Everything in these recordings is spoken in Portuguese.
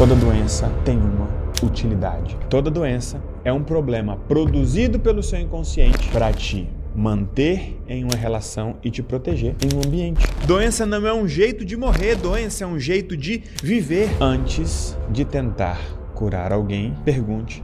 Toda doença tem uma utilidade. Toda doença é um problema produzido pelo seu inconsciente para te manter em uma relação e te proteger em um ambiente. Doença não é um jeito de morrer, doença é um jeito de viver. Antes de tentar curar alguém, pergunte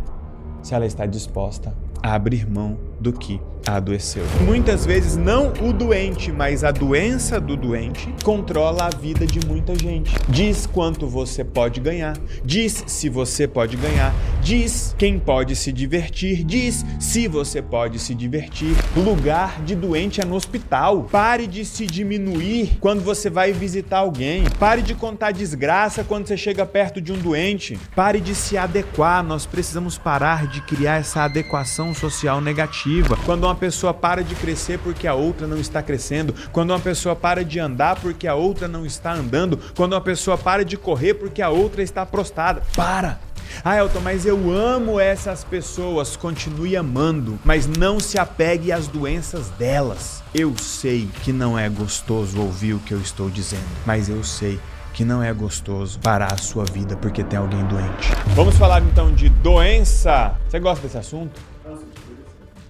se ela está disposta a abrir mão do que a adoeceu. Muitas vezes não o doente, mas a doença do doente controla a vida de muita gente. Diz quanto você pode ganhar, diz se você pode ganhar, diz quem pode se divertir, diz se você pode se divertir. O lugar de doente é no hospital. Pare de se diminuir quando você vai visitar alguém. Pare de contar desgraça quando você chega perto de um doente. Pare de se adequar. Nós precisamos parar de criar essa adequação social negativa. Quando uma pessoa para de crescer porque a outra não está crescendo, quando uma pessoa para de andar porque a outra não está andando, quando uma pessoa para de correr porque a outra está prostrada. Para! Ah, Elton, mas eu amo essas pessoas. Continue amando, mas não se apegue às doenças delas. Eu sei que não é gostoso ouvir o que eu estou dizendo, mas eu sei que não é gostoso parar a sua vida porque tem alguém doente. Vamos falar então de doença. Você gosta desse assunto?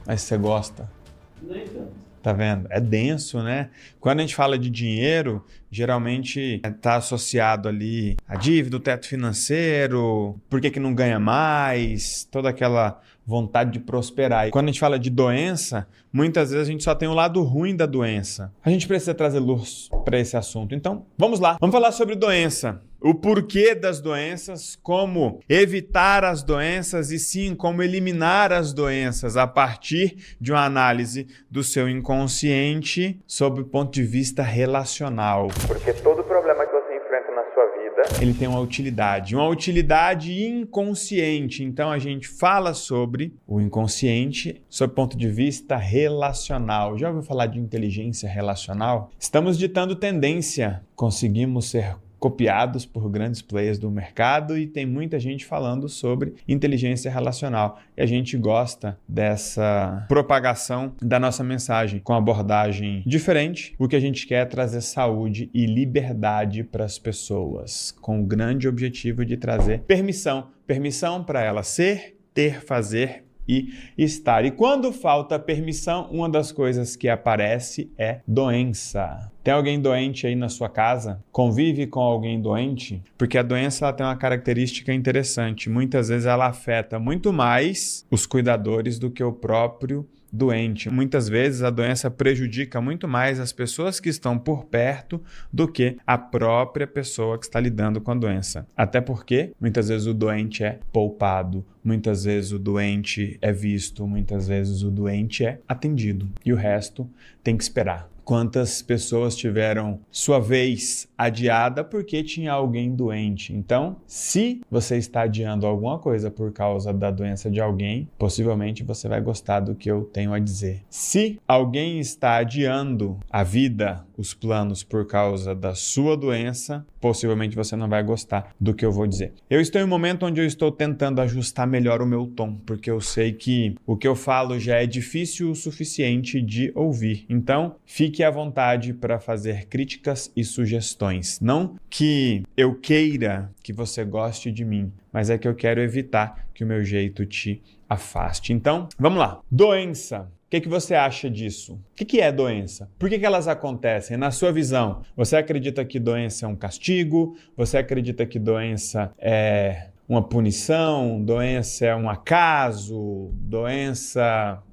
Mas você gosta? Nem tanto. Tá vendo? É denso, né? Quando a gente fala de dinheiro, geralmente está associado ali a dívida, o teto financeiro, por que não ganha mais, toda aquela vontade de prosperar. E quando a gente fala de doença, muitas vezes a gente só tem o lado ruim da doença. A gente precisa trazer luz para esse assunto. Então, vamos lá. Vamos falar sobre doença. O porquê das doenças, como evitar as doenças e sim, como eliminar as doenças a partir de uma análise do seu inconsciente sob o ponto de vista relacional. Porque todo problema que você enfrenta na sua vida, ele tem uma utilidade inconsciente. Então a gente fala sobre o inconsciente sob o ponto de vista relacional. Já ouviu falar de inteligência relacional? Estamos ditando tendência, conseguimos ser copiados por grandes players do mercado e tem muita gente falando sobre inteligência relacional. E a gente gosta dessa propagação da nossa mensagem com abordagem diferente. O que a gente quer é trazer saúde e liberdade para as pessoas, com o grande objetivo de trazer permissão para ela ser, ter, fazer e estar. E quando falta permissão, uma das coisas que aparece é doença. Tem alguém doente aí na sua casa? Convive com alguém doente? Porque a doença ela tem uma característica interessante. Muitas vezes ela afeta muito mais os cuidadores do que o próprio doente. Muitas vezes a doença prejudica muito mais as pessoas que estão por perto do que a própria pessoa que está lidando com a doença. Até porque muitas vezes o doente é poupado, muitas vezes o doente é visto, muitas vezes o doente é atendido e o resto tem que esperar. Quantas pessoas tiveram sua vez adiada porque tinha alguém doente? Então, se você está adiando alguma coisa por causa da doença de alguém, possivelmente você vai gostar do que eu tenho a dizer. Se alguém está adiando a vida, os planos por causa da sua doença, possivelmente você não vai gostar do que eu vou dizer. Eu estou em um momento onde eu estou tentando ajustar melhor o meu tom, porque eu sei que o que eu falo já é difícil o suficiente de ouvir. Então, fique à vontade para fazer críticas e sugestões. Não que eu queira que você goste de mim, mas é que eu quero evitar que o meu jeito te afaste. Então, vamos lá. Doença. O que você acha disso? O que é doença? Por que elas acontecem? Na sua visão, você acredita que doença é um castigo? Você acredita que doença é uma punição? Doença é um acaso? Doença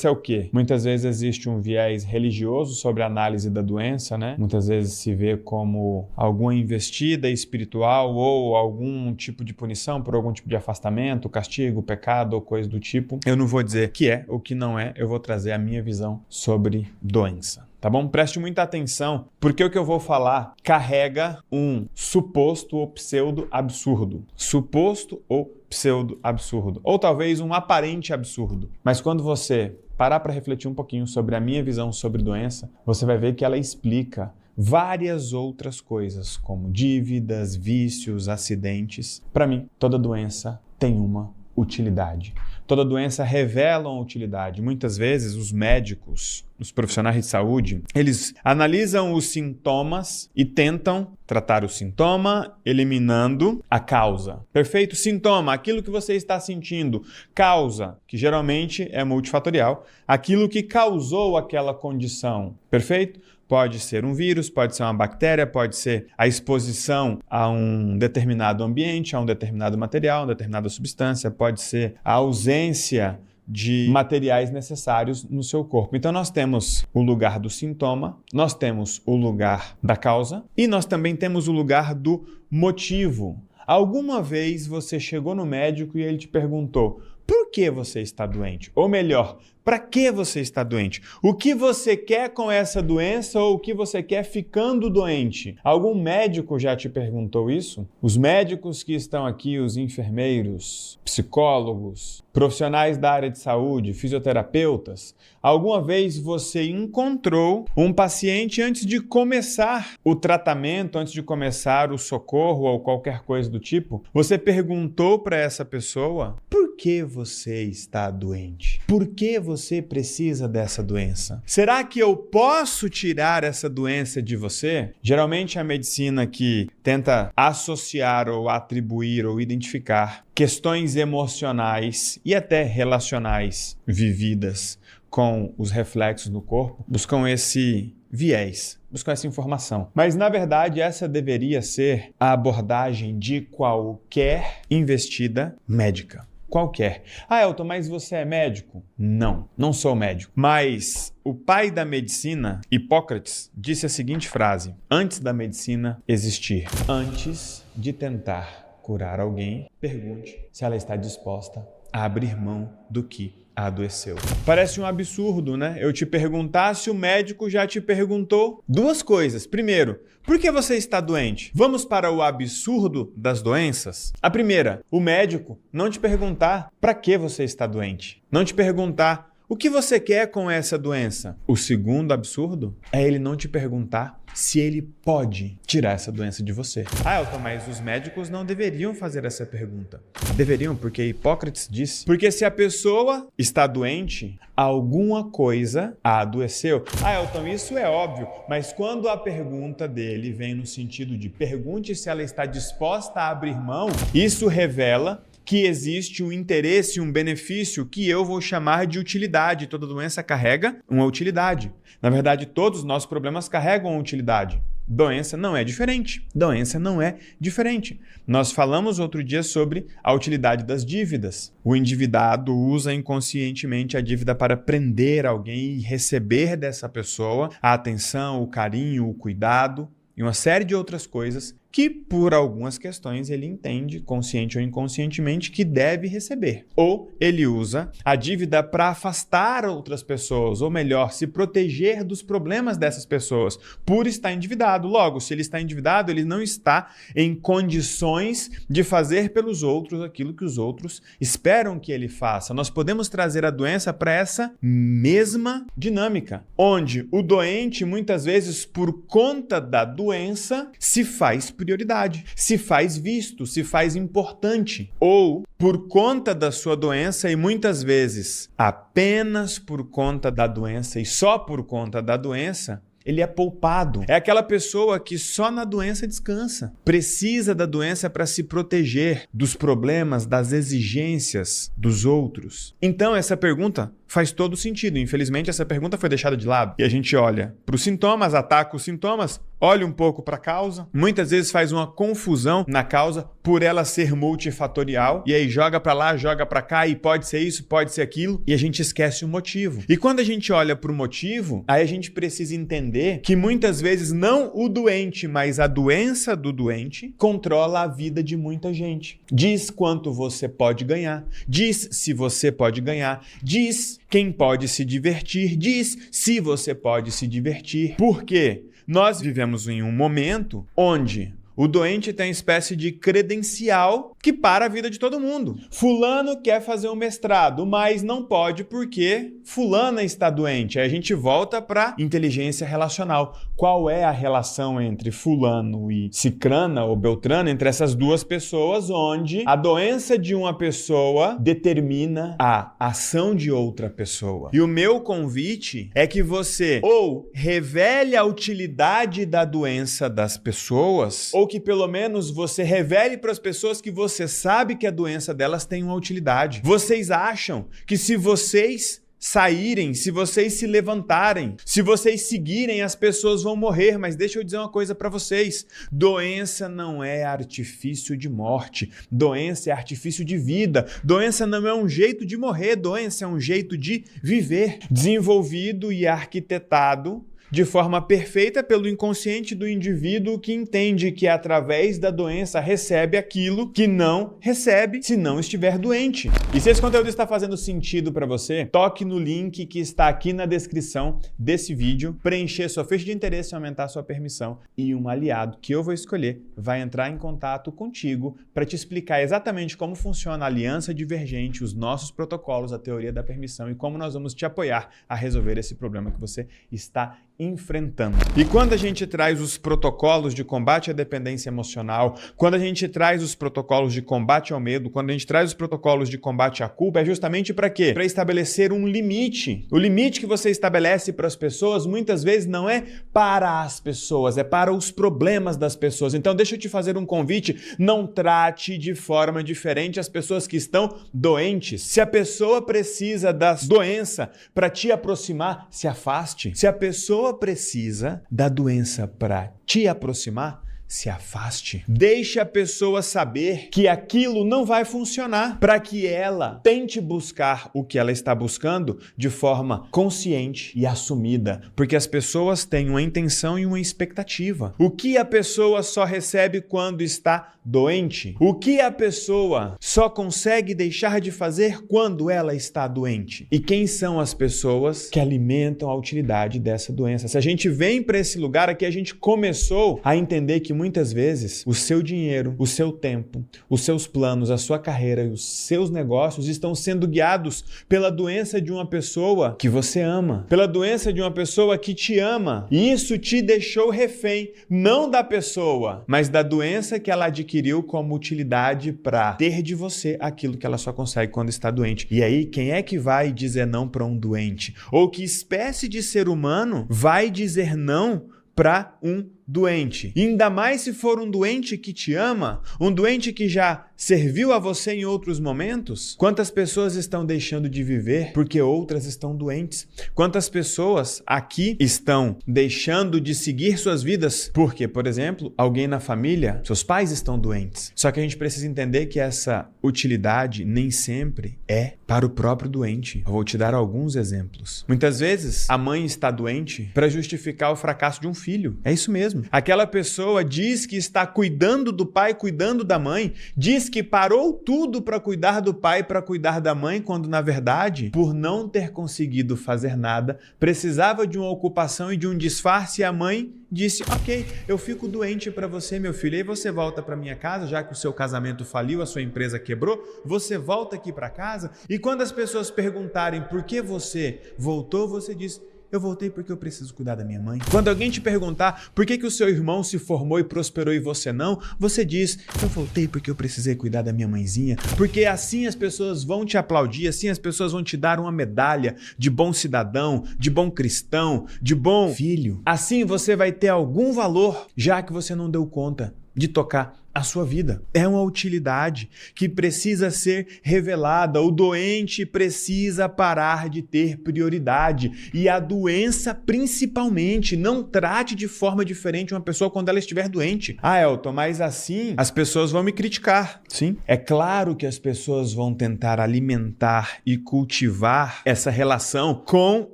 é o quê? Muitas vezes existe um viés religioso sobre a análise da doença, né? Muitas vezes se vê como alguma investida espiritual ou algum tipo de punição por algum tipo de afastamento, castigo, pecado ou coisa do tipo. Eu não vou dizer que é ou que não é, eu vou trazer a minha visão sobre doença. Tá bom? Preste muita atenção, porque o que eu vou falar carrega um suposto ou pseudo absurdo. Suposto ou pseudo absurdo. Ou talvez um aparente absurdo. Mas quando você parar para refletir um pouquinho sobre a minha visão sobre doença, você vai ver que ela explica várias outras coisas, como dívidas, vícios, acidentes. Para mim, toda doença tem uma utilidade. Toda doença revela uma utilidade. Muitas vezes os médicos, os profissionais de saúde, eles analisam os sintomas e tentam tratar o sintoma eliminando a causa. Perfeito? Sintoma, aquilo que você está sentindo. Causa, que geralmente é multifatorial, aquilo que causou aquela condição. Perfeito? Pode ser um vírus, pode ser uma bactéria, pode ser a exposição a um determinado ambiente, a um determinado material, a uma determinada substância, pode ser a ausência de materiais necessários no seu corpo. Então nós temos o lugar do sintoma, nós temos o lugar da causa e nós também temos o lugar do motivo. Alguma vez você chegou no médico e ele te perguntou: por que você está doente? Ou melhor, para que você está doente? O que você quer com essa doença ou o que você quer ficando doente? Algum médico já te perguntou isso? Os médicos que estão aqui, os enfermeiros, psicólogos, profissionais da área de saúde, fisioterapeutas, alguma vez você encontrou um paciente antes de começar o tratamento, antes de começar o socorro ou qualquer coisa do tipo? Você perguntou para essa pessoa: por que você está doente? Por que você precisa dessa doença? Será que eu posso tirar essa doença de você? Geralmente a medicina que tenta associar ou atribuir ou identificar questões emocionais e até relacionais vividas com os reflexos no corpo, buscam esse viés, buscam essa informação. Mas, na verdade, essa deveria ser a abordagem de qualquer investida médica. Qualquer. Ah, Elton, mas você é médico? Não, não sou médico. Mas o pai da medicina, Hipócrates, disse a seguinte frase: antes da medicina existir, antes de tentar curar alguém, pergunte se ela está disposta a abrir mão do que a adoeceu. Parece um absurdo, né? Eu te perguntar se o médico já te perguntou duas coisas. Primeiro, por que você está doente? Vamos para o absurdo das doenças? A primeira, o médico não te perguntar para que você está doente. Não te perguntar o que você quer com essa doença. O segundo absurdo é ele não te perguntar se ele pode tirar essa doença de você. Ah, Elton, mas os médicos não deveriam fazer essa pergunta. Deveriam, porque Hipócrates disse: porque se a pessoa está doente, alguma coisa a adoeceu. Ah, Elton, isso é óbvio, mas quando a pergunta dele vem no sentido de pergunte se ela está disposta a abrir mão, isso revela que existe um interesse, um benefício que eu vou chamar de utilidade. Toda doença carrega uma utilidade. Na verdade, todos os nossos problemas carregam uma utilidade. Doença não é diferente. Doença não é diferente. Nós falamos outro dia sobre a utilidade das dívidas. O endividado usa inconscientemente a dívida para prender alguém e receber dessa pessoa a atenção, o carinho, o cuidado e uma série de outras coisas que, por algumas questões, ele entende, consciente ou inconscientemente, que deve receber. Ou ele usa a dívida para afastar outras pessoas, ou melhor, se proteger dos problemas dessas pessoas, por estar endividado. Logo, se ele está endividado, ele não está em condições de fazer pelos outros aquilo que os outros esperam que ele faça. Nós podemos trazer a doença para essa mesma dinâmica, onde o doente, muitas vezes, por conta da doença, se faz prioridade, se faz visto, se faz importante, ou por conta da sua doença e muitas vezes apenas por conta da doença e só por conta da doença, ele é poupado. É aquela pessoa que só na doença descansa. Precisa da doença para se proteger dos problemas, das exigências dos outros. Então essa pergunta faz todo sentido. Infelizmente essa pergunta foi deixada de lado. E a gente olha para os sintomas, ataca os sintomas, olha um pouco para a causa. Muitas vezes faz uma confusão na causa por ela ser multifatorial. E aí joga para lá, joga para cá e pode ser isso, pode ser aquilo. E a gente esquece o motivo. E quando a gente olha para o motivo, aí a gente precisa entender que muitas vezes não o doente, mas a doença do doente controla a vida de muita gente. Diz quanto você pode ganhar, diz se você pode ganhar, diz quem pode se divertir, diz se você pode se divertir. Por quê? Nós vivemos em um momento onde O doente tem uma espécie de credencial que para a vida de todo mundo. Fulano quer fazer um mestrado, mas não pode porque fulana está doente. Aí a gente volta para inteligência relacional. Qual é a relação entre fulano e cicrana ou beltrana, entre essas duas pessoas, onde a doença de uma pessoa determina a ação de outra pessoa? E o meu convite é que você ou revele a utilidade da doença das pessoas, ou que pelo menos você revele para as pessoas que você sabe que a doença delas tem uma utilidade. Vocês acham que se vocês saírem, se vocês se levantarem, se vocês seguirem, as pessoas vão morrer, mas deixa eu dizer uma coisa para vocês: doença não é artifício de morte, doença é artifício de vida, doença não é um jeito de morrer, doença é um jeito de viver, desenvolvido e arquitetado de forma perfeita pelo inconsciente do indivíduo, que entende que através da doença recebe aquilo que não recebe se não estiver doente. E se esse conteúdo está fazendo sentido para você, toque no link que está aqui na descrição desse vídeo, preencher sua ficha de interesse e aumentar sua permissão, e um aliado que eu vou escolher vai entrar em contato contigo para te explicar exatamente como funciona a aliança divergente, os nossos protocolos, a teoria da permissão e como nós vamos te apoiar a resolver esse problema que você está enfrentando. E quando a gente traz os protocolos de combate à dependência emocional, quando a gente traz os protocolos de combate ao medo, quando a gente traz os protocolos de combate à culpa, é justamente para quê? Para estabelecer um limite. O limite que você estabelece para as pessoas muitas vezes não é para as pessoas, é para os problemas das pessoas. Então deixa eu te fazer um convite: não trate de forma diferente as pessoas que estão doentes. Se a pessoa precisa da doença para te aproximar, se afaste. Se a pessoa precisa da doença para te aproximar, se afaste. Deixe a pessoa saber que aquilo não vai funcionar, para que ela tente buscar o que ela está buscando de forma consciente e assumida, porque as pessoas têm uma intenção e uma expectativa. O que a pessoa só recebe quando está doente? O que a pessoa só consegue deixar de fazer quando ela está doente? E quem são as pessoas que alimentam a utilidade dessa doença? Se a gente vem para esse lugar aqui, a gente começou a entender que muitas vezes o seu dinheiro, o seu tempo, os seus planos, a sua carreira e os seus negócios estão sendo guiados pela doença de uma pessoa que você ama, pela doença de uma pessoa que te ama. E isso te deixou refém, não da pessoa, mas da doença que ela adquiriu como utilidade para ter de você aquilo que ela só consegue quando está doente. E aí, quem é que vai dizer não para um doente? Ou que espécie de ser humano vai dizer não para um doente? Ainda mais se for um doente que te ama, um doente que já serviu a você em outros momentos. Quantas pessoas estão deixando de viver porque outras estão doentes? Quantas pessoas aqui estão deixando de seguir suas vidas porque, por exemplo, alguém na família, seus pais estão doentes? Só que a gente precisa entender que essa utilidade nem sempre é para o próprio doente. Eu vou te dar alguns exemplos. Muitas vezes a mãe está doente para justificar o fracasso de um filho. É isso mesmo. Aquela pessoa diz que está cuidando do pai, cuidando da mãe, diz que parou tudo para cuidar do pai, para cuidar da mãe, quando na verdade, por não ter conseguido fazer nada, precisava de uma ocupação e de um disfarce, e a mãe disse: ok, eu fico doente para você, meu filho, aí você volta para minha casa, já que o seu casamento faliu, a sua empresa quebrou, você volta aqui para casa. E quando as pessoas perguntarem por que você voltou, você diz: eu voltei porque eu preciso cuidar da minha mãe. Quando alguém te perguntar por que o seu irmão se formou e prosperou e você não, você diz: eu voltei porque eu precisei cuidar da minha mãezinha. Porque assim as pessoas vão te aplaudir, assim as pessoas vão te dar uma medalha de bom cidadão, de bom cristão, de bom filho. Assim você vai ter algum valor, já que você não deu conta de tocar a sua vida. É uma utilidade que precisa ser revelada. O doente precisa parar de ter prioridade. E a doença, principalmente. Não trate de forma diferente uma pessoa quando ela estiver doente. Ah, Elton, mas assim as pessoas vão me criticar. Sim, é claro que as pessoas vão tentar alimentar e cultivar essa relação com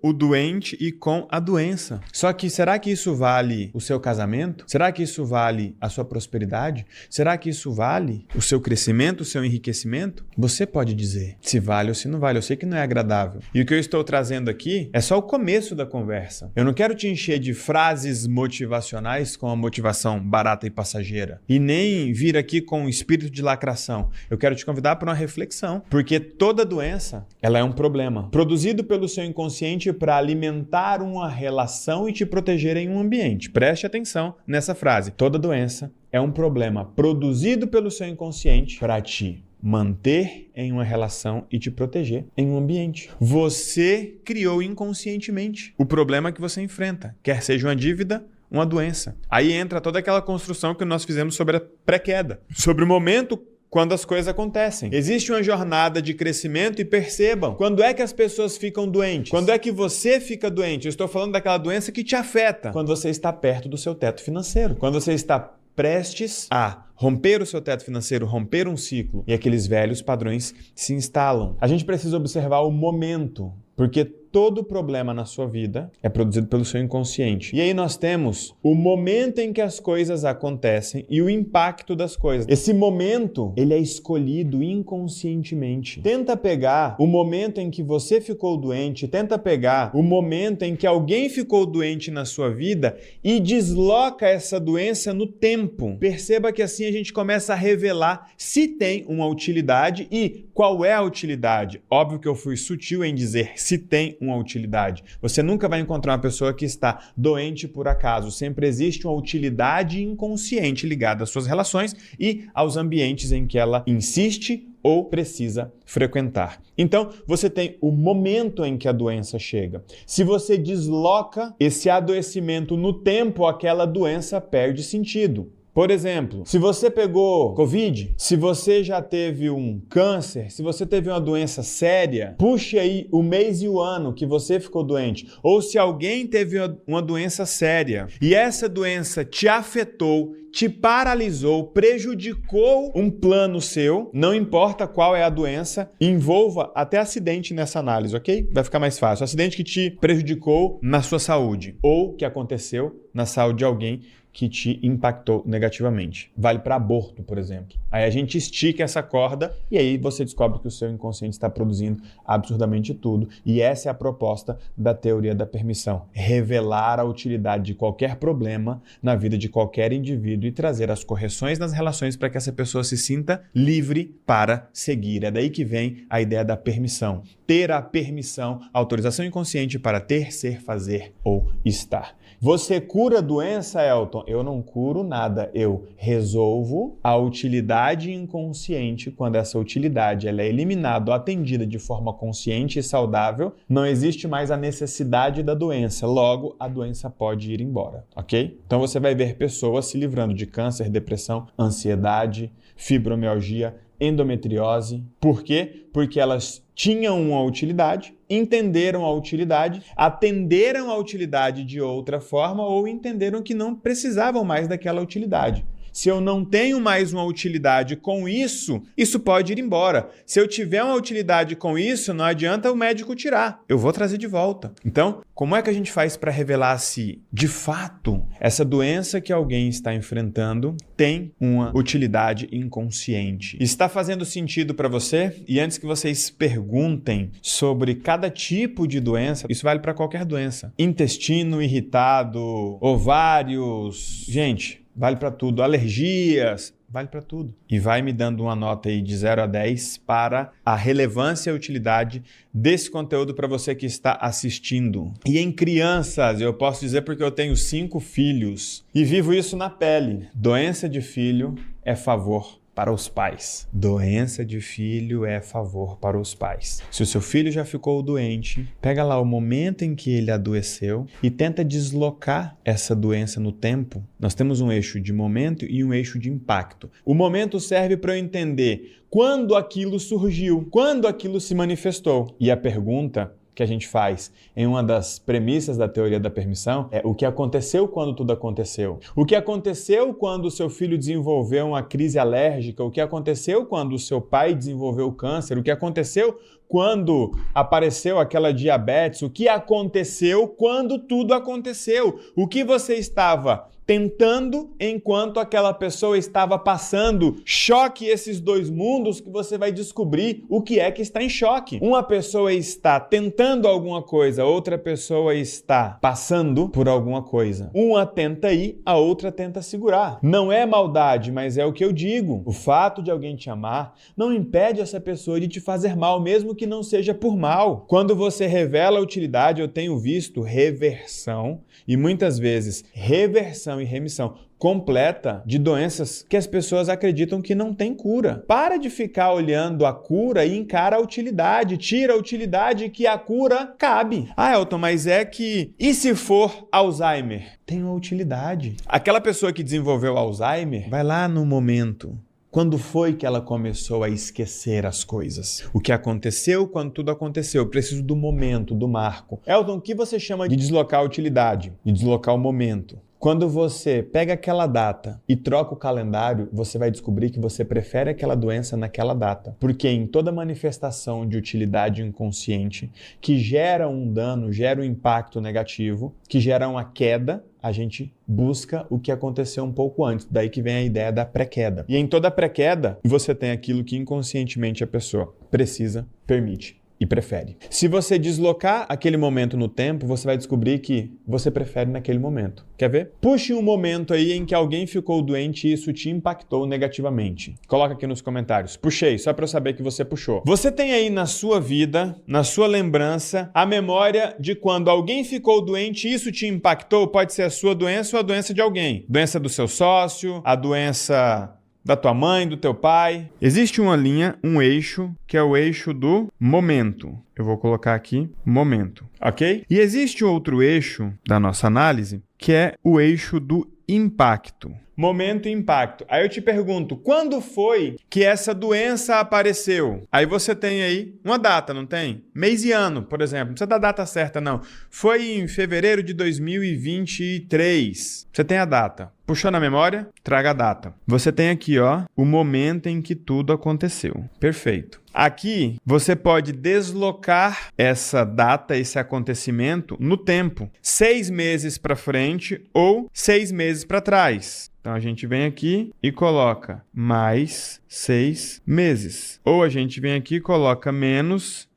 o doente e com a doença. Só que será que isso vale o seu casamento? Será que isso vale a sua prosperidade? Será que isso vale o seu crescimento, o seu enriquecimento? Você pode dizer se vale ou se não vale. Eu sei que não é agradável. E o que eu estou trazendo aqui é só o começo da conversa. Eu não quero te encher de frases motivacionais com a motivação barata e passageira. E nem vir aqui com um espírito de lacração. Eu quero te convidar para uma reflexão. Porque toda doença, ela é um problema produzido pelo seu inconsciente para alimentar uma relação e te proteger em um ambiente. Preste atenção nessa frase. Toda doença é um problema produzido pelo seu inconsciente para te manter em uma relação e te proteger em um ambiente. Você criou inconscientemente o problema que você enfrenta, quer seja uma dívida, uma doença. Aí entra toda aquela construção que nós fizemos sobre a pré-queda, sobre o momento quando as coisas acontecem. Existe uma jornada de crescimento e percebam, quando é que as pessoas ficam doentes? Quando é que você fica doente? Eu estou falando daquela doença que te afeta. Quando você está perto do seu teto financeiro. Quando você está prestes a romper o seu teto financeiro, romper um ciclo e aqueles velhos padrões se instalam. A gente precisa observar o momento, porque todo problema na sua vida é produzido pelo seu inconsciente. E aí nós temos o momento em que as coisas acontecem e o impacto das coisas. Esse momento, ele é escolhido inconscientemente. Tenta pegar o momento em que você ficou doente, tenta pegar o momento em que alguém ficou doente na sua vida e desloca essa doença no tempo. Perceba que assim a gente começa a revelar se tem uma utilidade e qual é a utilidade. Óbvio que eu fui sutil em dizer se tem uma utilidade. Você nunca vai encontrar uma pessoa que está doente por acaso. Sempre existe uma utilidade inconsciente ligada às suas relações e aos ambientes em que ela insiste ou precisa frequentar. Então, você tem o momento em que a doença chega. Se você desloca esse adoecimento no tempo, aquela doença perde sentido. Por exemplo, se você pegou Covid, se você já teve um câncer, se você teve uma doença séria, puxe aí o mês e o ano que você ficou doente. Ou se alguém teve uma doença séria e essa doença te afetou, te paralisou, prejudicou um plano seu, não importa qual é a doença, envolva até acidente nessa análise, ok? Vai ficar mais fácil. Acidente que te prejudicou na sua saúde ou que aconteceu na saúde de alguém que te impactou negativamente. Vale para aborto, por exemplo. Aí a gente estica essa corda e aí você descobre que o seu inconsciente está produzindo absurdamente tudo. E essa é a proposta da teoria da permissão. Revelar a utilidade de qualquer problema na vida de qualquer indivíduo e trazer as correções nas relações para que essa pessoa se sinta livre para seguir. É daí que vem a ideia da permissão. Ter a permissão, a autorização inconsciente para ter, ser, fazer ou estar. Você cura a doença, Elton? Eu não curo nada. Eu resolvo a utilidade inconsciente. Quando essa utilidade ela é eliminada ou atendida de forma consciente e saudável, não existe mais a necessidade da doença. Logo, a doença pode ir embora, ok? Então você vai ver pessoas se livrando de câncer, depressão, ansiedade, fibromialgia, endometriose. Por quê? Porque elas tinham uma utilidade, entenderam a utilidade, atenderam a utilidade de outra forma ou entenderam que não precisavam mais daquela utilidade. Se eu não tenho mais uma utilidade com isso, isso pode ir embora. Se eu tiver uma utilidade com isso, não adianta o médico tirar. Eu vou trazer de volta. Então, como é que a gente faz para revelar se, de fato, essa doença que alguém está enfrentando tem uma utilidade inconsciente? Está fazendo sentido para você? E antes que vocês perguntem sobre cada tipo de doença, isso vale para qualquer doença. Intestino irritado, ovários, gente, vale para tudo. Alergias, vale para tudo. E vai me dando uma nota aí de 0 a 10 para a relevância e a utilidade desse conteúdo para você que está assistindo. E em crianças, eu posso dizer porque eu tenho 5 filhos e vivo isso na pele. Doença de filho é favor para os pais. Doença de filho é favor para os pais. Se o seu filho já ficou doente, pega lá o momento em que ele adoeceu e tenta deslocar essa doença no tempo. Nós temos um eixo de momento e um eixo de impacto. O momento serve para eu entender quando aquilo surgiu, quando aquilo se manifestou. E a pergunta que a gente faz em uma das premissas da teoria da permissão é o que aconteceu quando tudo aconteceu. O que aconteceu quando o seu filho desenvolveu uma crise alérgica, o que aconteceu quando o seu pai desenvolveu câncer, o que aconteceu quando apareceu aquela diabetes, o que aconteceu quando tudo aconteceu, o que você estava tentando enquanto aquela pessoa estava passando. Choque esses dois mundos que você vai descobrir o que é que está em choque. Uma pessoa está tentando alguma coisa, outra pessoa está passando por alguma coisa. Uma tenta ir, a outra tenta segurar. Não é maldade, mas é o que eu digo. O fato de alguém te amar não impede essa pessoa de te fazer mal, mesmo que não seja por mal. Quando você revela a utilidade, eu tenho visto reversão e muitas vezes reversão e remissão completa de doenças que as pessoas acreditam que não tem cura. Para de ficar olhando a cura e encara a utilidade. Tira a utilidade que a cura cabe. Ah, Elton, mas é que... E se for Alzheimer? Tem uma utilidade. Aquela pessoa que desenvolveu Alzheimer, vai lá no momento. Quando foi que ela começou a esquecer as coisas? O que aconteceu quando tudo aconteceu? Eu preciso do momento, do marco. Elton, o que você chama de deslocar a utilidade? De deslocar o momento. Quando você pega aquela data e troca o calendário, você vai descobrir que você prefere aquela doença naquela data. Porque em toda manifestação de utilidade inconsciente que gera um dano, gera um impacto negativo, que gera uma queda, a gente busca o que aconteceu um pouco antes. Daí que vem a ideia da pré-queda. E em toda pré-queda, você tem aquilo que inconscientemente a pessoa precisa, permite e prefere. Se você deslocar aquele momento no tempo, você vai descobrir que você prefere naquele momento. Quer ver? Puxe um momento aí em que alguém ficou doente e isso te impactou negativamente. Coloca aqui nos comentários. Puxei, só para eu saber que você puxou. Você tem aí na sua vida, na sua lembrança, a memória de quando alguém ficou doente e isso te impactou? Pode ser a sua doença ou a doença de alguém. Doença do seu sócio, a doença da tua mãe, do teu pai. Existe uma linha, um eixo, que é o eixo do momento. Eu vou colocar aqui, momento, ok? E existe outro eixo da nossa análise, que é o eixo do impacto. Momento e impacto. Aí eu te pergunto, quando foi que essa doença apareceu? Aí você tem aí uma data, não tem? Mês e ano, por exemplo. Não precisa da data certa, não. Foi em fevereiro de 2023. Você tem a data. Puxou na memória? Traga a data. Você tem aqui, ó, o momento em que tudo aconteceu. Perfeito. Aqui, você pode deslocar essa data, esse acontecimento no tempo. 6 meses para frente ou 6 meses para trás. Então, a gente vem aqui e coloca mais 6 meses. Ou a gente vem aqui e coloca menos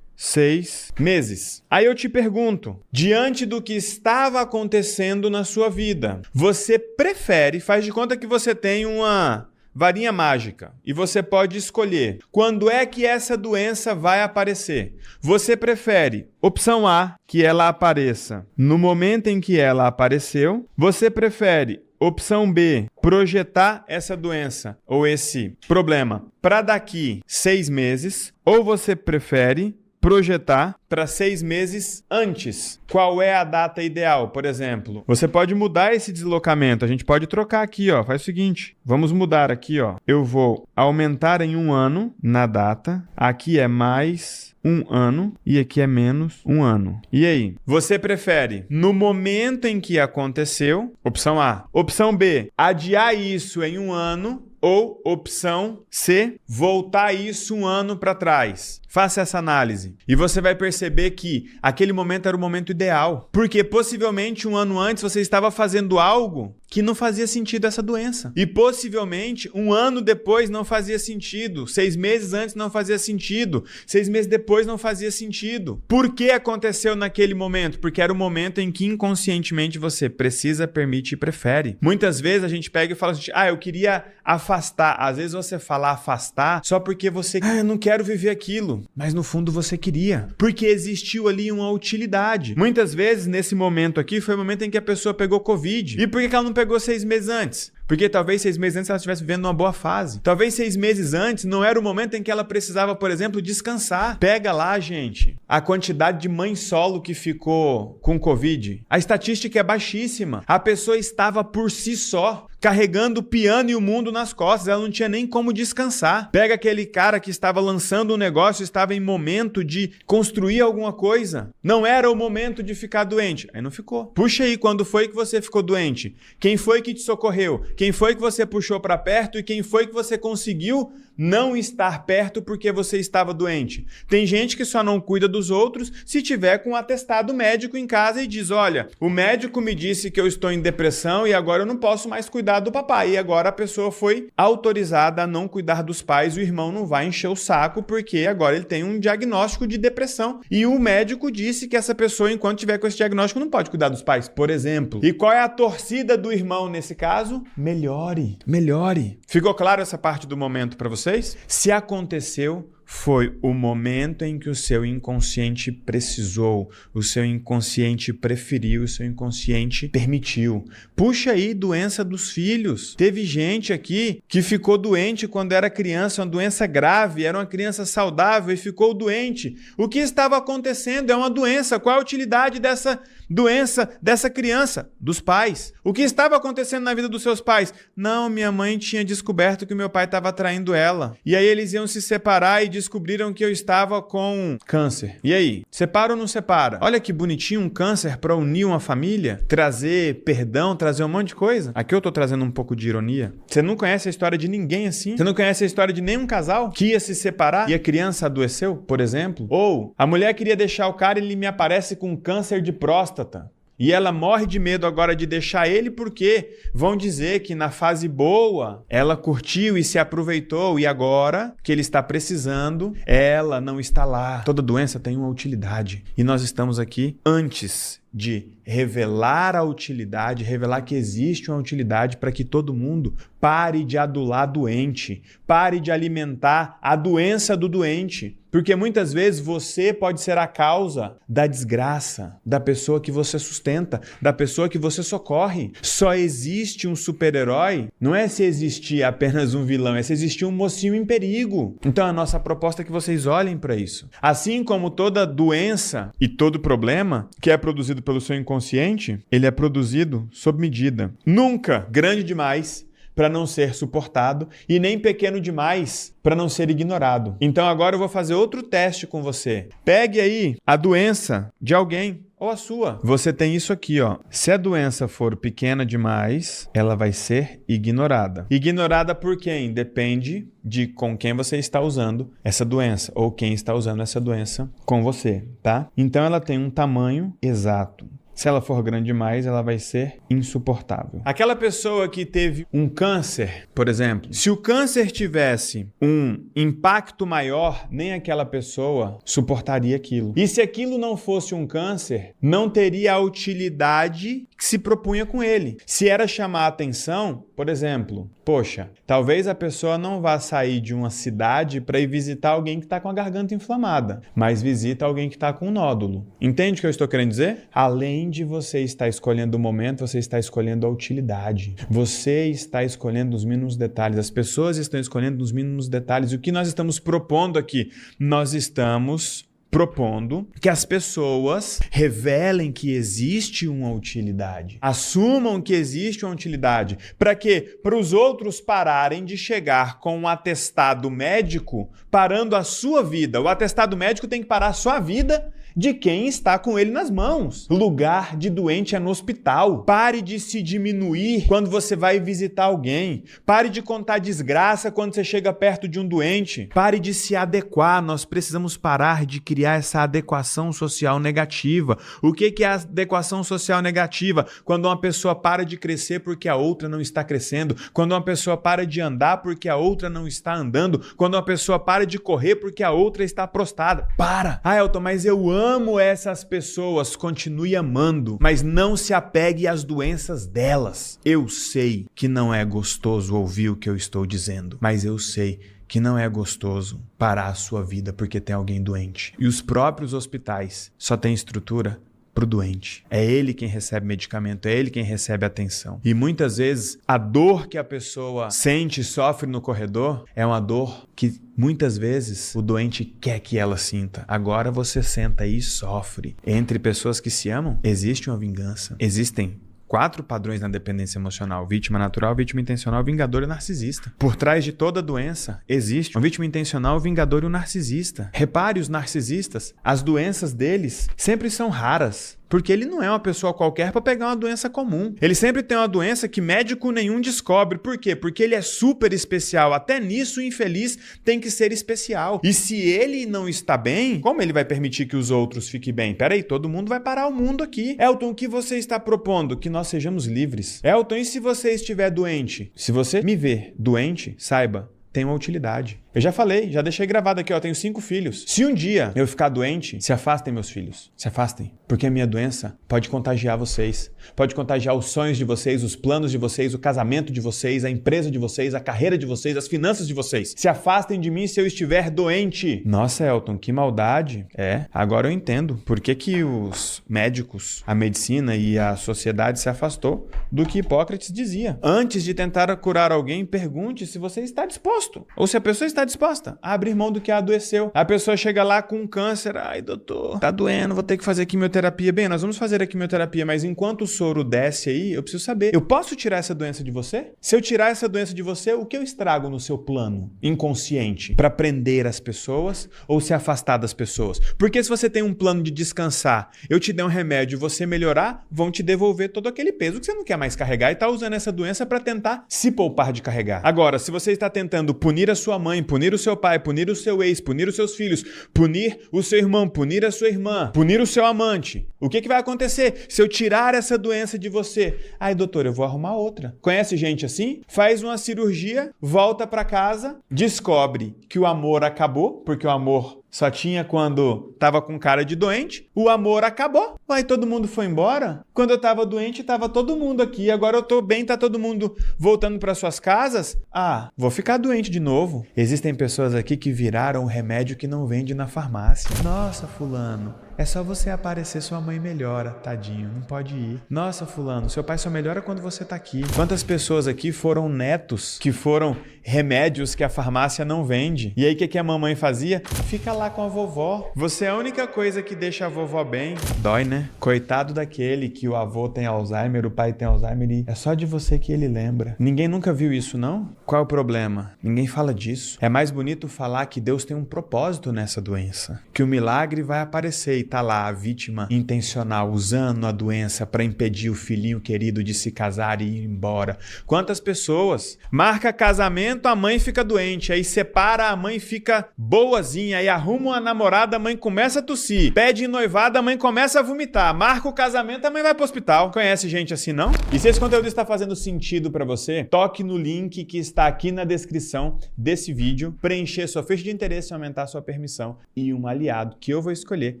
6 meses. Aí eu te pergunto, diante do que estava acontecendo na sua vida, você prefere, faz de conta que você tem uma varinha mágica e você pode escolher quando é que essa doença vai aparecer. Você prefere opção A, que ela apareça no momento em que ela apareceu. Você prefere opção B, projetar essa doença ou esse problema para daqui 6 meses. Ou você prefere projetar para 6 meses antes. Qual é a data ideal, por exemplo? Você pode mudar esse deslocamento. A gente pode trocar aqui, ó. Faz o seguinte, vamos mudar aqui, ó. Eu vou aumentar em 1 ano na data. Aqui é mais 1 ano e aqui é menos 1 ano. E aí? Você prefere no momento em que aconteceu? Opção A. Opção B, adiar isso em 1 ano. Ou opção C, voltar isso 1 ano para trás. Faça essa análise e você vai perceber que aquele momento era o momento ideal. Porque possivelmente 1 ano antes você estava fazendo algo que não fazia sentido essa doença. E possivelmente 1 ano depois não fazia sentido. 6 meses antes não fazia sentido. 6 meses depois não fazia sentido. Por que aconteceu naquele momento? Porque era o momento em que inconscientemente você precisa, permite e prefere. Muitas vezes a gente pega e fala assim, eu queria afastar. Às vezes você fala afastar só porque você, eu não quero viver aquilo. Mas no fundo você queria. Porque existiu ali uma utilidade. Muitas vezes nesse momento aqui foi o momento em que a pessoa pegou Covid. E por que ela não pegou 6 meses antes? Porque talvez 6 meses antes ela estivesse vivendo uma boa fase. Talvez 6 meses antes não era o momento em que ela precisava, por exemplo, descansar. Pega lá, gente, a quantidade de mãe solo que ficou com Covid. A estatística é baixíssima. A pessoa estava por si só, carregando o piano e o mundo nas costas, ela não tinha nem como descansar. Pega aquele cara que estava lançando um negócio, estava em momento de construir alguma coisa. Não era o momento de ficar doente. Aí não ficou. Puxa aí, quando foi que você ficou doente? Quem foi que te socorreu? Quem foi que você puxou para perto e quem foi que você conseguiu não estar perto porque você estava doente? Tem gente que só não cuida dos outros se tiver com um atestado médico em casa e diz, olha, o médico me disse que eu estou em depressão e agora eu não posso mais cuidar do papai. E agora a pessoa foi autorizada a não cuidar dos pais, o irmão não vai encher o saco porque agora ele tem um diagnóstico de depressão. E o médico disse que essa pessoa, enquanto tiver com esse diagnóstico, não pode cuidar dos pais, por exemplo. E qual é a torcida do irmão nesse caso? Melhore, melhore. Ficou claro essa parte do momento para vocês? Se aconteceu, foi o momento em que o seu inconsciente precisou, o seu inconsciente preferiu, o seu inconsciente permitiu. Puxa aí, doença dos filhos. Teve gente aqui que ficou doente quando era criança, uma doença grave, era uma criança saudável e ficou doente. O que estava acontecendo é uma doença. Qual a utilidade dessa doença dessa criança? Dos pais. O que estava acontecendo na vida dos seus pais? Não, minha mãe tinha descoberto que o meu pai estava traindo ela. E aí eles iam se separar e descobriram que eu estava com câncer. E aí? Separa ou não separa? Olha que bonitinho um câncer para unir uma família, trazer perdão, trazer um monte de coisa. Aqui eu tô trazendo um pouco de ironia. Você não conhece a história de ninguém assim? Você não conhece a história de nenhum casal que ia se separar e a criança adoeceu, por exemplo? Ou a mulher queria deixar o cara e ele me aparece com câncer de próstata. E ela morre de medo agora de deixar ele porque vão dizer que na fase boa ela curtiu e se aproveitou e agora que ele está precisando, ela não está lá. Toda doença tem uma utilidade e nós estamos aqui antes de revelar a utilidade, revelar que existe uma utilidade para que todo mundo pare de adular doente, pare de alimentar a doença do doente. Porque muitas vezes você pode ser a causa da desgraça da pessoa que você sustenta, da pessoa que você socorre. Só existe um super-herói, não é se existir apenas um vilão, é se existir um mocinho em perigo. Então a nossa proposta é que vocês olhem para isso. Assim como toda doença e todo problema que é produzido pelo seu inconsciente, ele é produzido sob medida. Nunca grande demais para não ser suportado e nem pequeno demais para não ser ignorado. Então agora eu vou fazer outro teste com você. Pegue aí a doença de alguém ou a sua. Você tem isso aqui, ó. Se a doença for pequena demais, ela vai ser ignorada. Ignorada por quem? Depende de com quem você está usando essa doença ou quem está usando essa doença com você, tá? Então ela tem um tamanho exato. Se ela for grande demais, ela vai ser insuportável. Aquela pessoa que teve um câncer, por exemplo, se o câncer tivesse um impacto maior, nem aquela pessoa suportaria aquilo. E se aquilo não fosse um câncer, não teria a utilidade que se propunha com ele. Se era chamar a atenção, por exemplo, poxa, talvez a pessoa não vá sair de uma cidade para ir visitar alguém que está com a garganta inflamada, mas visita alguém que está com um nódulo. Entende o que eu estou querendo dizer? Além de você estar escolhendo o momento, você está escolhendo a utilidade. Você está escolhendo os mínimos detalhes. As pessoas estão escolhendo os mínimos detalhes. E o que nós estamos propondo aqui? Nós estamos propondo que as pessoas revelem que existe uma utilidade. Assumam que existe uma utilidade. Para quê? Para os outros pararem de chegar com um atestado médico parando a sua vida. O atestado médico tem que parar a sua vida de quem está com ele nas mãos. Lugar de doente é no hospital. Pare de se diminuir quando você vai visitar alguém. Pare de contar desgraça quando você chega perto de um doente. Pare de se adequar. Nós precisamos parar de criar essa adequação social negativa. O que é a adequação social negativa? Quando uma pessoa para de crescer porque a outra não está crescendo. Quando uma pessoa para de andar porque a outra não está andando. Quando uma pessoa para de correr porque a outra está prostrada. Para! Ah, Elton, mas eu amo essas pessoas. Continue amando, mas não se apegue às doenças delas. Eu sei que não é gostoso ouvir o que eu estou dizendo, mas eu sei que não é gostoso parar a sua vida porque tem alguém doente. E os próprios hospitais só têm estrutura pro doente. É ele quem recebe medicamento, é ele quem recebe atenção. E muitas vezes a dor que a pessoa sente e sofre no corredor é uma dor que muitas vezes o doente quer que ela sinta. Agora você senta aí e sofre. Entre pessoas que se amam, existe uma vingança. Existem 4 padrões na dependência emocional: vítima natural, vítima intencional, vingador e narcisista. Por trás de toda doença existe uma vítima intencional, vingador e um narcisista. Repare os narcisistas, as doenças deles sempre são raras. Porque ele não é uma pessoa qualquer para pegar uma doença comum. Ele sempre tem uma doença que médico nenhum descobre. Por quê? Porque ele é super especial. Até nisso o infeliz tem que ser especial. E se ele não está bem, como ele vai permitir que os outros fiquem bem? Peraí, todo mundo vai parar o mundo aqui. Elton, o que você está propondo? Que nós sejamos livres. Elton, e se você estiver doente? Se você me ver doente, saiba, tem uma utilidade. Eu já falei, já deixei gravado aqui, ó, tenho 5 filhos. Se um dia eu ficar doente, se afastem, meus filhos. Se afastem. Porque a minha doença pode contagiar vocês. Pode contagiar os sonhos de vocês, os planos de vocês, o casamento de vocês, a empresa de vocês, a carreira de vocês, as finanças de vocês. Se afastem de mim se eu estiver doente. Nossa, Elton, que maldade. Agora eu entendo por que os médicos, a medicina e a sociedade se afastou do que Hipócrates dizia. Antes de tentar curar alguém, pergunte se você está disposto. Ou se a pessoa está disposta a abrir mão do que a adoeceu. A pessoa chega lá com um câncer. Ai, doutor, tá doendo, vou ter que fazer quimioterapia. Bem, nós vamos fazer a quimioterapia, mas enquanto o soro desce aí, eu preciso saber. Eu posso tirar essa doença de você? Se eu tirar essa doença de você, o que eu estrago no seu plano inconsciente? Para prender as pessoas ou se afastar das pessoas? Porque se você tem um plano de descansar, eu te der um remédio e você melhorar, vão te devolver todo aquele peso que você não quer mais carregar e tá usando essa doença para tentar se poupar de carregar. Agora, se você está tentando punir a sua mãe, punir o seu pai, punir o seu ex, punir os seus filhos, punir o seu irmão, punir a sua irmã, punir o seu amante, o que vai acontecer se eu tirar essa doença de você? Ai, doutor, eu vou arrumar outra. Conhece gente assim? Faz uma cirurgia, volta para casa, descobre que o amor acabou, porque o amor só tinha quando tava com cara de doente. O amor acabou. Aí todo mundo foi embora. Quando eu tava doente, tava todo mundo aqui. Agora eu tô bem, tá todo mundo voltando para suas casas. Ah, vou ficar doente de novo. Existem pessoas aqui que viraram um remédio que não vende na farmácia. Nossa, fulano, é só você aparecer, sua mãe melhora. Tadinho, não pode ir. Nossa, fulano, seu pai só melhora quando você tá aqui. Quantas pessoas aqui foram netos que foram remédios que a farmácia não vende? E aí o que a mamãe fazia? Fica lá com a vovó. Você é a única coisa que deixa a vovó bem. Dói, né? Coitado daquele que o avô tem Alzheimer, o pai tem Alzheimer e é só de você que ele lembra. Ninguém nunca viu isso, não? Qual é o problema? Ninguém fala disso. É mais bonito falar que Deus tem um propósito nessa doença. Que o milagre vai aparecer e tá lá a vítima intencional usando a doença para impedir o filhinho querido de se casar e ir embora. Quantas pessoas? Marca casamento, a mãe fica doente, aí separa, a mãe fica boazinha, aí arruma uma namorada, a mãe começa a tossir. Pede noivado, a mãe começa a vomitar. Marca o casamento, a mãe vai pro hospital. Conhece gente assim, não? E se esse conteúdo está fazendo sentido para você, toque no link que está aqui na descrição desse vídeo, preencher sua ficha de interesse e aumentar sua permissão. E um aliado que eu vou escolher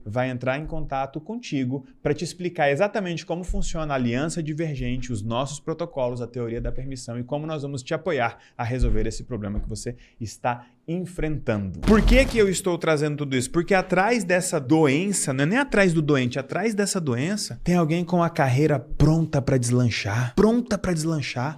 vai entrar em contato contigo para te explicar exatamente como funciona a aliança divergente, os nossos protocolos, a teoria da permissão e como nós vamos te apoiar a resolver esse problema que você está enfrentando. Por que eu estou trazendo tudo isso? Porque atrás dessa doença, não é nem atrás do doente, atrás dessa doença, tem alguém com a carreira pronta para deslanchar,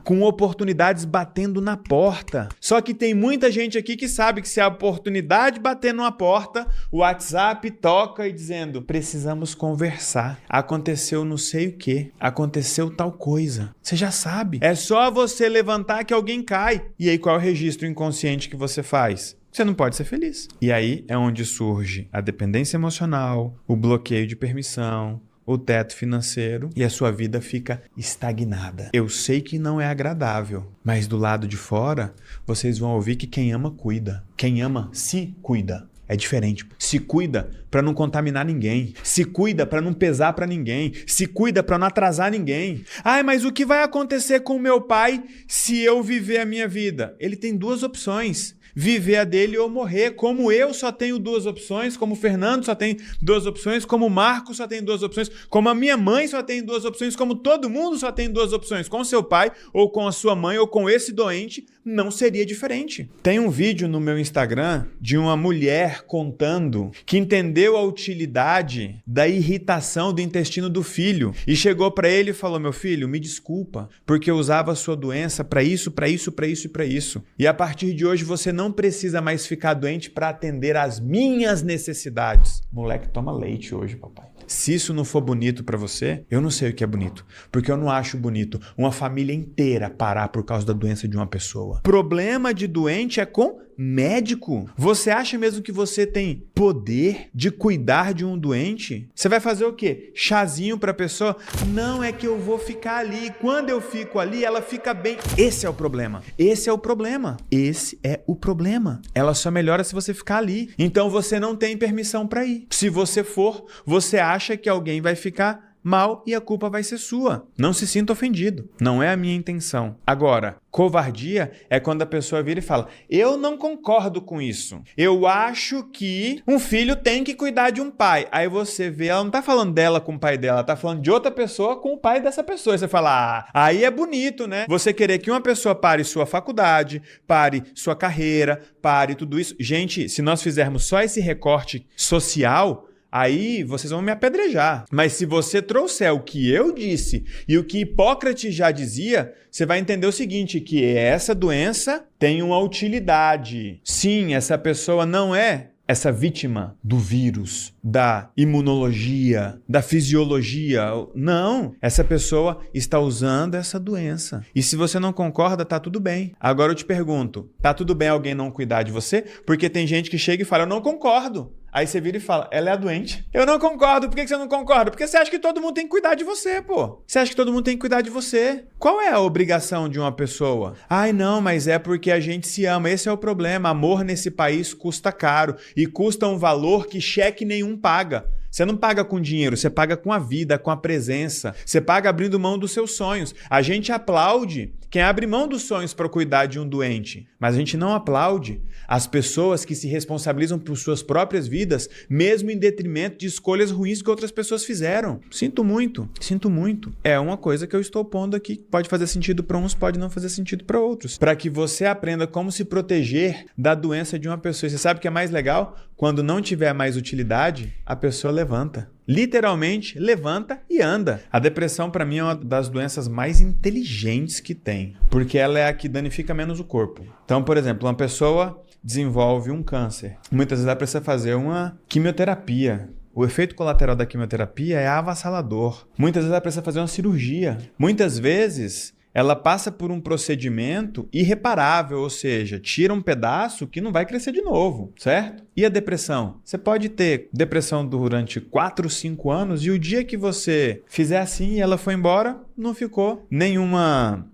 com oportunidades batendo na porta. Só que tem muita gente aqui que sabe que se a oportunidade bater numa porta, o WhatsApp toca e dizendo, precisamos conversar, aconteceu não sei o que, aconteceu tal coisa. Você já sabe. É só você levantar que alguém cai. E aí qual é o registro inconsciente que você faz? Você não pode ser feliz. E aí é onde surge a dependência emocional, o bloqueio de permissão, o teto financeiro e a sua vida fica estagnada. Eu sei que não é agradável, mas do lado de fora, vocês vão ouvir que quem ama, cuida. Quem ama, se cuida. É diferente. Se cuida para não contaminar ninguém. Se cuida para não pesar para ninguém. Se cuida para não atrasar ninguém. Ai, mas o que vai acontecer com o meu pai se eu viver a minha vida? Ele tem 2 opções. Viver a dele ou morrer. Como eu só tenho 2 opções, como o Fernando só tem 2 opções, como o Marco só tem 2 opções, como a minha mãe só tem 2 opções, como todo mundo só tem 2 opções, com seu pai ou com a sua mãe ou com esse doente, não seria diferente. Tem um vídeo no meu Instagram de uma mulher contando que entendeu a utilidade da irritação do intestino do filho e chegou para ele e falou: meu filho, me desculpa, porque eu usava a sua doença para isso, para isso, para isso e para isso. E a partir de hoje você não precisa mais ficar doente para atender às minhas necessidades. Moleque, toma leite hoje, papai. Se isso não for bonito para você, eu não sei o que é bonito, porque eu não acho bonito uma família inteira parar por causa da doença de uma pessoa. Problema de doente é com médico. Você acha mesmo que você tem poder de cuidar de um doente? Você vai fazer o quê? Chazinho para a pessoa? Não, é que eu vou ficar ali. Quando eu fico ali, ela fica bem. Esse é o problema. Esse é o problema. Esse é o problema. Ela só melhora se você ficar ali. Então você não tem permissão para ir. Se você for, você acha que alguém vai ficar mal e a culpa vai ser sua. Não se sinta ofendido. Não é a minha intenção. Agora, covardia é quando a pessoa vira e fala: eu não concordo com isso. Eu acho que um filho tem que cuidar de um pai. Aí você vê, ela não tá falando dela com o pai dela, ela tá falando de outra pessoa com o pai dessa pessoa. E você fala: aí é bonito, né? Você querer que uma pessoa pare sua faculdade, pare sua carreira, pare tudo isso. Gente, se nós fizermos só esse recorte social, aí vocês vão me apedrejar. Mas se você trouxer o que eu disse e o que Hipócrates já dizia, você vai entender o seguinte, que essa doença tem uma utilidade. Sim, essa pessoa não é essa vítima do vírus, da imunologia, da fisiologia. Não, essa pessoa está usando essa doença. E se você não concorda, tá tudo bem. Agora eu te pergunto, tá tudo bem alguém não cuidar de você? Porque tem gente que chega e fala: eu não concordo. Aí você vira e fala: ela é a doente. Eu não concordo. Por que você não concorda? Porque você acha que todo mundo tem que cuidar de você, pô. Você acha que todo mundo tem que cuidar de você. Qual é a obrigação de uma pessoa? Ai, não, mas é porque a gente se ama. Esse é o problema. Amor nesse país custa caro. E custa um valor que cheque nenhum paga. Você não paga com dinheiro, você paga com a vida, com a presença. Você paga abrindo mão dos seus sonhos. A gente aplaude quem abre mão dos sonhos para cuidar de um doente. Mas a gente não aplaude as pessoas que se responsabilizam por suas próprias vidas, mesmo em detrimento de escolhas ruins que outras pessoas fizeram. Sinto muito, sinto muito. É uma coisa que eu estou pondo aqui. Pode fazer sentido para uns, pode não fazer sentido para outros. Para que você aprenda como se proteger da doença de uma pessoa. E você sabe o que é mais legal? Quando não tiver mais utilidade, a pessoa levanta. Literalmente, levanta e anda. A depressão, para mim, é uma das doenças mais inteligentes que tem, porque ela é a que danifica menos o corpo. Então, por exemplo, uma pessoa desenvolve um câncer. Muitas vezes ela precisa fazer uma quimioterapia. O efeito colateral da quimioterapia é avassalador. Muitas vezes ela precisa fazer uma cirurgia. Muitas vezes ela passa por um procedimento irreparável, ou seja, tira um pedaço que não vai crescer de novo, certo? E a depressão? Você pode ter depressão durante 4, 5 anos e o dia que você fizer assim e ela foi embora, não ficou nenhuma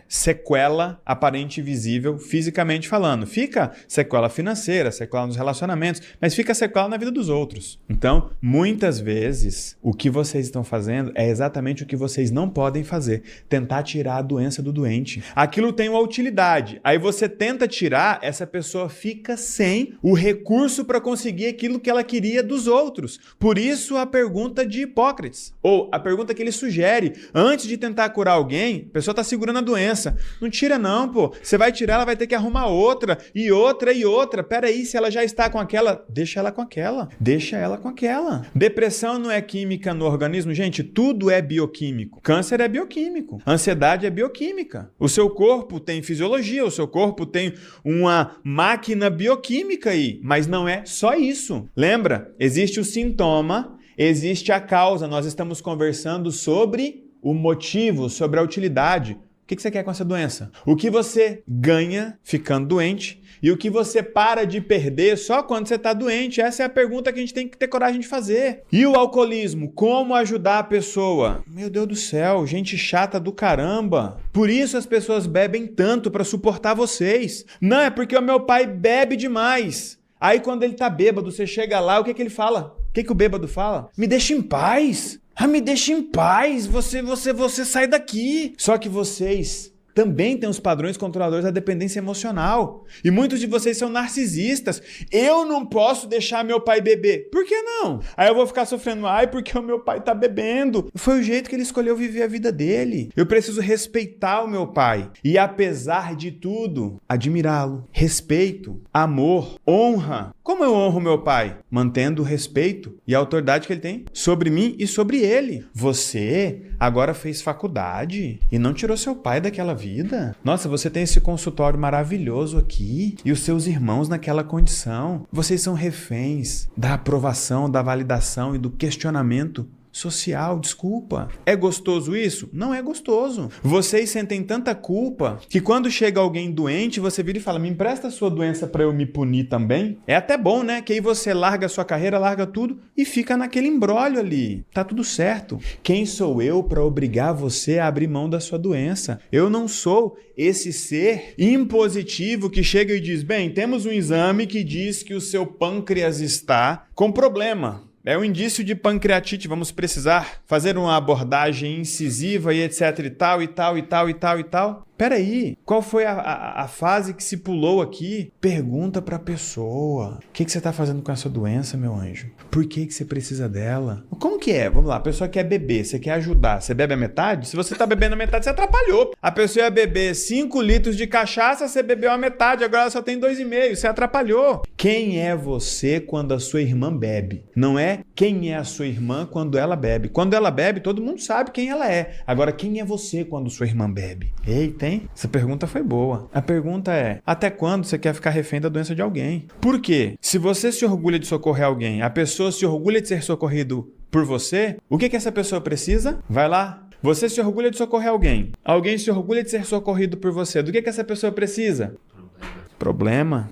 sequela aparente e visível fisicamente falando. Fica sequela financeira, sequela nos relacionamentos, mas fica sequela na vida dos outros. Então, muitas vezes, o que vocês estão fazendo é exatamente o que vocês não podem fazer. Tentar tirar a doença do doente. Aquilo tem uma utilidade. Aí você tenta tirar, essa pessoa fica sem o recurso para conseguir aquilo que ela queria dos outros. Por isso a pergunta de Hipócrates, ou a pergunta que ele sugere, antes de tentar curar alguém, a pessoa está segurando a doença. Não tira não, pô. Você vai tirar, ela vai ter que arrumar outra, e outra, e outra. Peraí, se ela já está com aquela, deixa ela com aquela. Deixa ela com aquela. Depressão não é química no organismo? Gente, tudo é bioquímico. Câncer é bioquímico. Ansiedade é bioquímica. O seu corpo tem fisiologia, o seu corpo tem uma máquina bioquímica aí. Mas não é só isso. Lembra? Existe o sintoma, existe a causa. Nós estamos conversando sobre o motivo, sobre a utilidade. O que você quer com essa doença? O que você ganha ficando doente e o que você para de perder só quando você está doente? Essa é a pergunta que a gente tem que ter coragem de fazer. E o alcoolismo? Como ajudar a pessoa? Meu Deus do céu, gente chata do caramba. Por isso as pessoas bebem tanto para suportar vocês. Não, é porque o meu pai bebe demais. Aí quando ele tá bêbado, você chega lá, o que ele fala? O que o bêbado fala? Me deixa em paz. Ah, me deixa em paz, você sai daqui. Só que vocês também tem os padrões controladores da dependência emocional. E muitos de vocês são narcisistas. Eu não posso deixar meu pai beber. Por que não? Aí eu vou ficar sofrendo, porque o meu pai tá bebendo. Foi o jeito que ele escolheu viver a vida dele. Eu preciso respeitar o meu pai. E apesar de tudo, admirá-lo. Respeito, amor, honra. Como eu honro meu pai? Mantendo o respeito e a autoridade que ele tem sobre mim e sobre ele. Você agora fez faculdade e não tirou seu pai daquela vida. Nossa, você tem esse consultório maravilhoso aqui e os seus irmãos naquela condição. Vocês são reféns da aprovação, da validação e do questionamento social, desculpa. É gostoso isso? Não é gostoso. Vocês sentem tanta culpa que quando chega alguém doente, você vira e fala, me empresta a sua doença para eu me punir também? É até bom, né? Que aí você larga a sua carreira, larga tudo e fica naquele imbróglio ali. Tá tudo certo. Quem sou eu para obrigar você a abrir mão da sua doença? Eu não sou esse ser impositivo que chega e diz, bem, temos um exame que diz que o seu pâncreas está com problema. É um indício de pancreatite, vamos precisar fazer uma abordagem incisiva e etc e tal, e tal, e tal, e tal, e tal. Peraí, qual foi a fase que se pulou aqui? Pergunta para a pessoa. O que você está fazendo com essa doença, meu anjo? Por que você precisa dela? Como que é? Vamos lá, a pessoa quer beber, você quer ajudar. Você bebe a metade? Se você está bebendo a metade, você atrapalhou. A pessoa ia beber 5 litros de cachaça, você bebeu a metade, agora ela só tem 2,5. Você atrapalhou. Quem é você quando a sua irmã bebe? Não é quem é a sua irmã quando ela bebe. Quando ela bebe, todo mundo sabe quem ela é. Agora, quem é você quando sua irmã bebe? Eita, hein? Essa pergunta foi boa. A pergunta é, até quando você quer ficar refém da doença de alguém? Por quê? Se você se orgulha de socorrer alguém, a pessoa se orgulha de ser socorrido por você, o que essa pessoa precisa? Vai lá. Você se orgulha de socorrer alguém. Alguém se orgulha de ser socorrido por você. Do que essa pessoa precisa? Problema.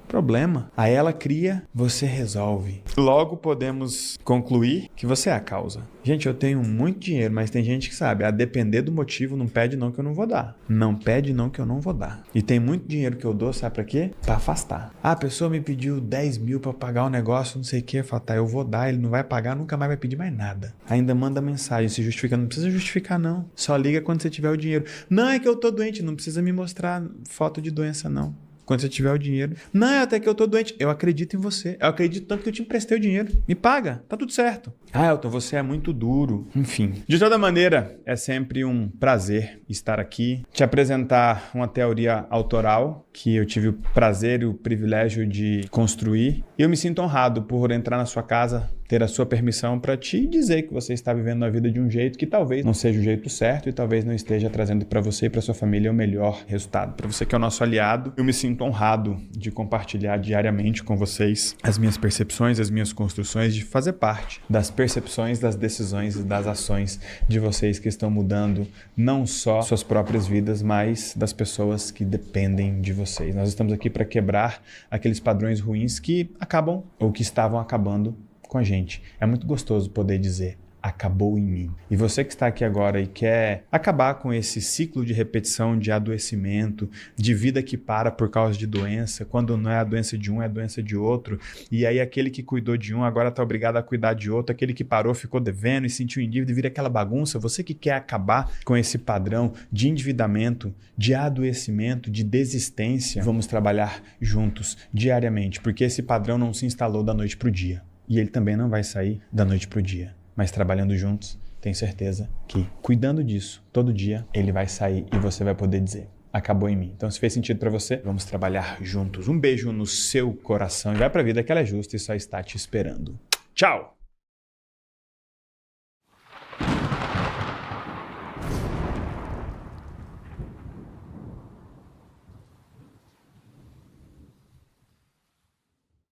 Aí ela cria, você resolve. Logo podemos concluir que você é a causa. Gente, eu tenho muito dinheiro, mas tem gente que sabe, a depender do motivo, não pede não que eu não vou dar. Não pede não que eu não vou dar. E tem muito dinheiro que eu dou, sabe pra quê? Pra afastar. A pessoa me pediu 10 mil pra pagar um negócio, não sei o quê. Eu falo, tá, eu vou dar, ele não vai pagar, nunca mais vai pedir mais nada. Ainda manda mensagem, se justifica. Não precisa justificar não. Só liga quando você tiver o dinheiro. Não, é que eu tô doente, não precisa me mostrar foto de doença não. Quando você tiver o dinheiro. Não, é até que eu tô doente. Eu acredito em você. Eu acredito tanto que eu te emprestei o dinheiro. Me paga. Tá tudo certo. Elton, você é muito duro. Enfim. De toda maneira, é sempre um prazer estar aqui. Te apresentar uma teoria autoral que eu tive o prazer e o privilégio de construir. E eu me sinto honrado por entrar na sua casa, ter a sua permissão para te dizer que você está vivendo a vida de um jeito que talvez não seja o jeito certo e talvez não esteja trazendo para você e para sua família o melhor resultado. Para você que é o nosso aliado, eu me sinto honrado de compartilhar diariamente com vocês as minhas percepções, as minhas construções, de fazer parte das percepções, das decisões e das ações de vocês que estão mudando não só suas próprias vidas, mas das pessoas que dependem de vocês. Nós estamos aqui para quebrar aqueles padrões ruins que acabam ou que estavam acabando com a gente. É muito gostoso poder dizer, acabou em mim. E você que está aqui agora e quer acabar com esse ciclo de repetição, de adoecimento, de vida que para por causa de doença, quando não é a doença de um, é a doença de outro, e aí aquele que cuidou de um agora está obrigado a cuidar de outro, aquele que parou ficou devendo e sentiu em dívida e vira aquela bagunça, você que quer acabar com esse padrão de endividamento, de adoecimento, de desistência, vamos trabalhar juntos diariamente, porque esse padrão não se instalou da noite para o dia. E ele também não vai sair da noite para o dia. Mas trabalhando juntos, tenho certeza que, cuidando disso, todo dia, ele vai sair e você vai poder dizer, acabou em mim. Então, se fez sentido para você, vamos trabalhar juntos. Um beijo no seu coração e vai para a vida que ela é justa e só está te esperando. Tchau!